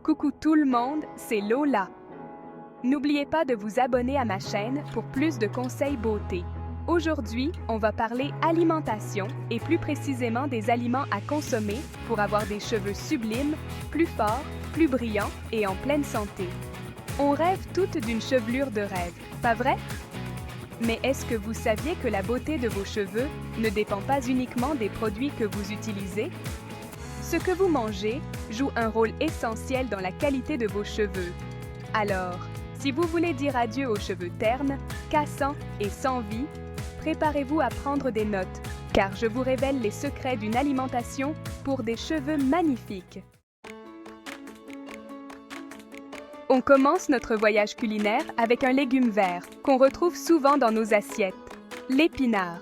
Coucou tout le monde, c'est Lola. N'oubliez pas de vous abonner à ma chaîne pour plus de conseils beauté. Aujourd'hui, on va parler alimentation et plus précisément des aliments à consommer pour avoir des cheveux sublimes, plus forts, plus brillants et en pleine santé. On rêve toutes d'une chevelure de rêve, pas vrai? Mais est-ce que vous saviez que la beauté de vos cheveux ne dépend pas uniquement des produits que vous utilisez? Ce que vous mangez joue un rôle essentiel dans la qualité de vos cheveux. Alors, si vous voulez dire adieu aux cheveux ternes, cassants et sans vie, préparez-vous à prendre des notes, car je vous révèle les secrets d'une alimentation pour des cheveux magnifiques. On commence notre voyage culinaire avec un légume vert qu'on retrouve souvent dans nos assiettes, l'épinard.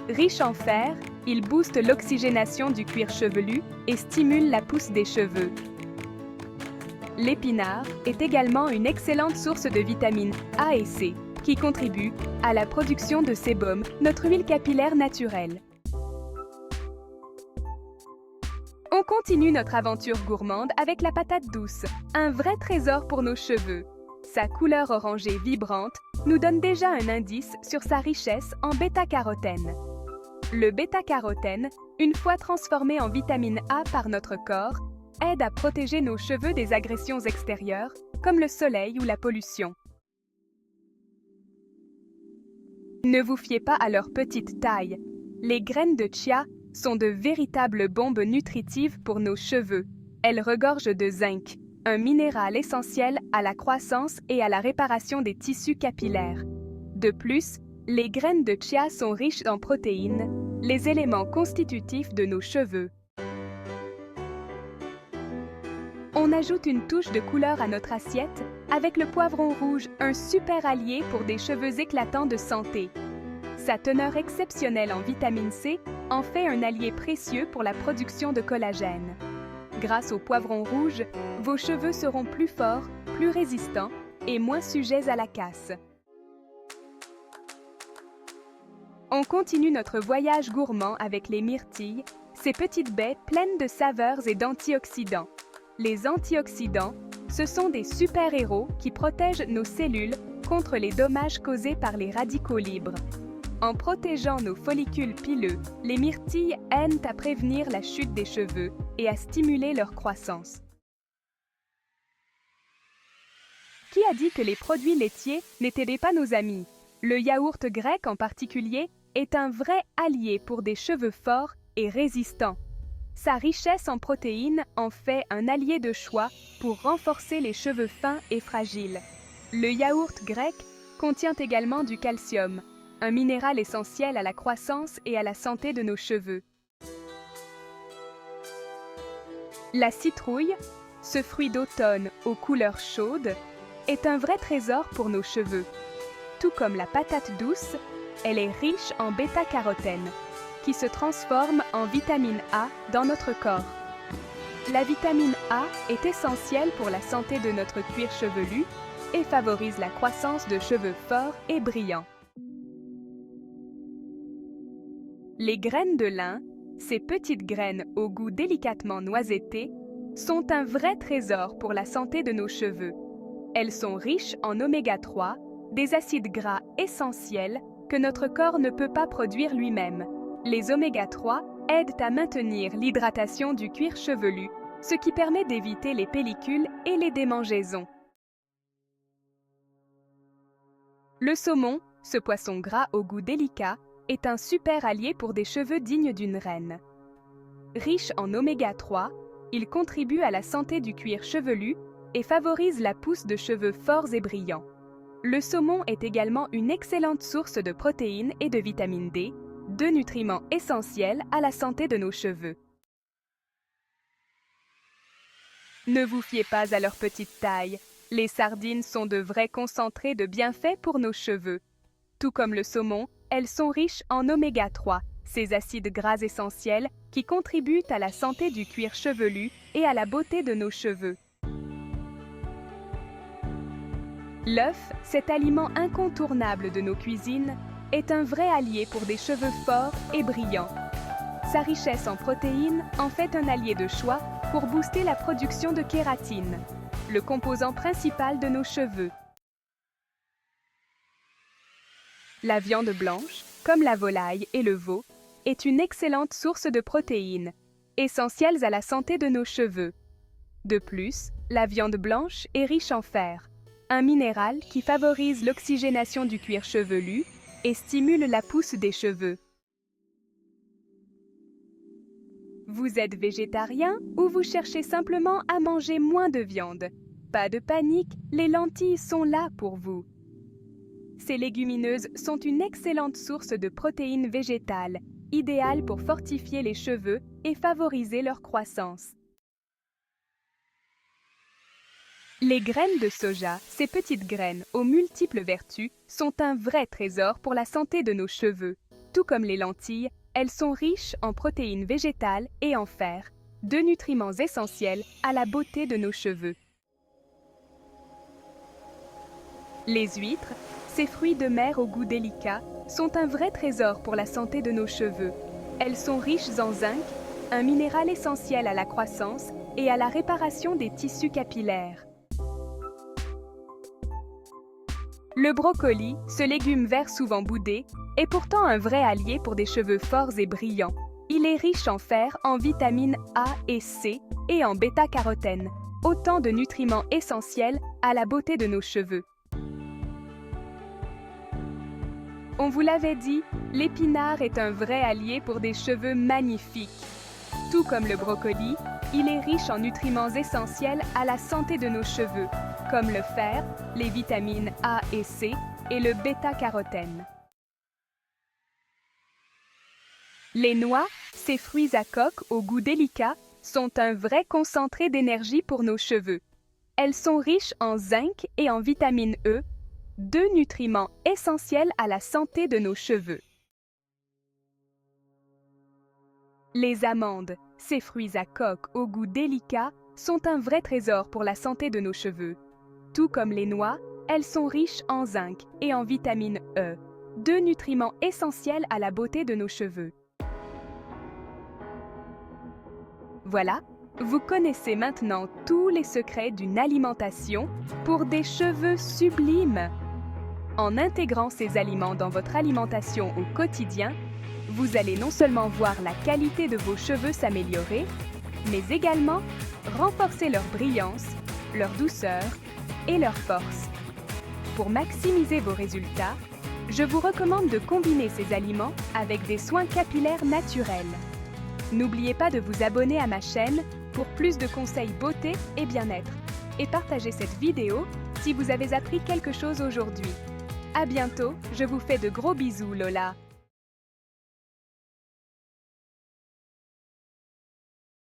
Riche en fer, il booste l'oxygénation du cuir chevelu et stimule la pousse des cheveux. L'épinard est également une excellente source de vitamines A et C, qui contribuent à la production de sébum, notre huile capillaire naturelle. On continue notre aventure gourmande avec la patate douce, un vrai trésor pour nos cheveux. Sa couleur orangée vibrante nous donne déjà un indice sur sa richesse en bêta-carotène. Le bêta-carotène, une fois transformé en vitamine A par notre corps, aide à protéger nos cheveux des agressions extérieures, comme le soleil ou la pollution. Ne vous fiez pas à leur petite taille. Les graines de chia sont de véritables bombes nutritives pour nos cheveux. Elles regorgent de zinc, un minéral essentiel à la croissance et à la réparation des tissus capillaires. De plus, les graines de chia sont riches en protéines, les éléments constitutifs de nos cheveux. On ajoute une touche de couleur à notre assiette avec le poivron rouge, un super allié pour des cheveux éclatants de santé. Sa teneur exceptionnelle en vitamine C en fait un allié précieux pour la production de collagène. Grâce au poivron rouge, vos cheveux seront plus forts, plus résistants et moins sujets à la casse. On continue notre voyage gourmand avec les myrtilles, ces petites baies pleines de saveurs et d'antioxydants. Les antioxydants, ce sont des super-héros qui protègent nos cellules contre les dommages causés par les radicaux libres. En protégeant nos follicules pileux, les myrtilles aident à prévenir la chute des cheveux et à stimuler leur croissance. Qui a dit que les produits laitiers n'étaient pas nos amis? Le yaourt grec en particulier est un vrai allié pour des cheveux forts et résistants. Sa richesse en protéines en fait un allié de choix pour renforcer les cheveux fins et fragiles. Le yaourt grec contient également du calcium, un minéral essentiel à la croissance et à la santé de nos cheveux. La citrouille, ce fruit d'automne aux couleurs chaudes, est un vrai trésor pour nos cheveux. Tout comme la patate douce, elle est riche en bêta-carotène, qui se transforme en vitamine A dans notre corps. La vitamine A est essentielle pour la santé de notre cuir chevelu et favorise la croissance de cheveux forts et brillants. Les graines de lin, ces petites graines au goût délicatement noisetté, sont un vrai trésor pour la santé de nos cheveux. Elles sont riches en oméga 3, des acides gras essentiels que notre corps ne peut pas produire lui-même. Les oméga 3 aident à maintenir l'hydratation du cuir chevelu, ce qui permet d'éviter les pellicules et les démangeaisons. Le saumon, ce poisson gras au goût délicat, est un super allié pour des cheveux dignes d'une reine. Riche en oméga 3, il contribue à la santé du cuir chevelu et favorise la pousse de cheveux forts et brillants. Le saumon est également une excellente source de protéines et de vitamine D, deux nutriments essentiels à la santé de nos cheveux. Ne vous fiez pas à leur petite taille. Les sardines sont de vrais concentrés de bienfaits pour nos cheveux. Tout comme le saumon, elles sont riches en oméga 3, ces acides gras essentiels qui contribuent à la santé du cuir chevelu et à la beauté de nos cheveux. L'œuf, cet aliment incontournable de nos cuisines, est un vrai allié pour des cheveux forts et brillants. sa richesse en protéines en fait un allié de choix pour booster la production de kératine, le composant principal de nos cheveux. La viande blanche, comme la volaille et le veau, est une excellente source de protéines, essentielles à la santé de nos cheveux. De plus, la viande blanche est riche en fer, un minéral qui favorise l'oxygénation du cuir chevelu et stimule la pousse des cheveux. Vous êtes végétarien ou vous cherchez simplement à manger moins de viande? Pas de panique, les lentilles sont là pour vous. Ces légumineuses sont une excellente source de protéines végétales, idéales pour fortifier les cheveux et favoriser leur croissance. Les graines de soja, ces petites graines aux multiples vertus, sont un vrai trésor pour la santé de nos cheveux. Tout comme les lentilles, elles sont riches en protéines végétales et en fer, deux nutriments essentiels à la beauté de nos cheveux. Les huîtres, ces fruits de mer au goût délicat, sont un vrai trésor pour la santé de nos cheveux. Elles sont riches en zinc, un minéral essentiel à la croissance et à la réparation des tissus capillaires. Le brocoli, ce légume vert souvent boudé, est pourtant un vrai allié pour des cheveux forts et brillants. Il est riche en fer, en vitamines A et C et en bêta-carotène, autant de nutriments essentiels à la beauté de nos cheveux. On vous l'avait dit, l'épinard est un vrai allié pour des cheveux magnifiques. Tout comme le brocoli, il est riche en nutriments essentiels à la santé de nos cheveux, comme le fer, les vitamines A et C et le bêta-carotène. Les noix, ces fruits à coque au goût délicat, sont un vrai concentré d'énergie pour nos cheveux. Elles sont riches en zinc et en vitamine E, deux nutriments essentiels à la santé de nos cheveux. Les amandes, ces fruits à coque au goût délicat, sont un vrai trésor pour la santé de nos cheveux. Tout comme les noix, elles sont riches en zinc et en vitamine E, deux nutriments essentiels à la beauté de nos cheveux. Voilà, vous connaissez maintenant tous les secrets d'une alimentation pour des cheveux sublimes. En intégrant ces aliments dans votre alimentation au quotidien, vous allez non seulement voir la qualité de vos cheveux s'améliorer, mais également renforcer leur brillance, leur douceur et leur force. Pour maximiser vos résultats, je vous recommande de combiner ces aliments avec des soins capillaires naturels. N'oubliez pas de vous abonner à ma chaîne pour plus de conseils beauté et bien-être et partagez cette vidéo si vous avez appris quelque chose aujourd'hui. À bientôt, je vous fais de gros bisous, Lola.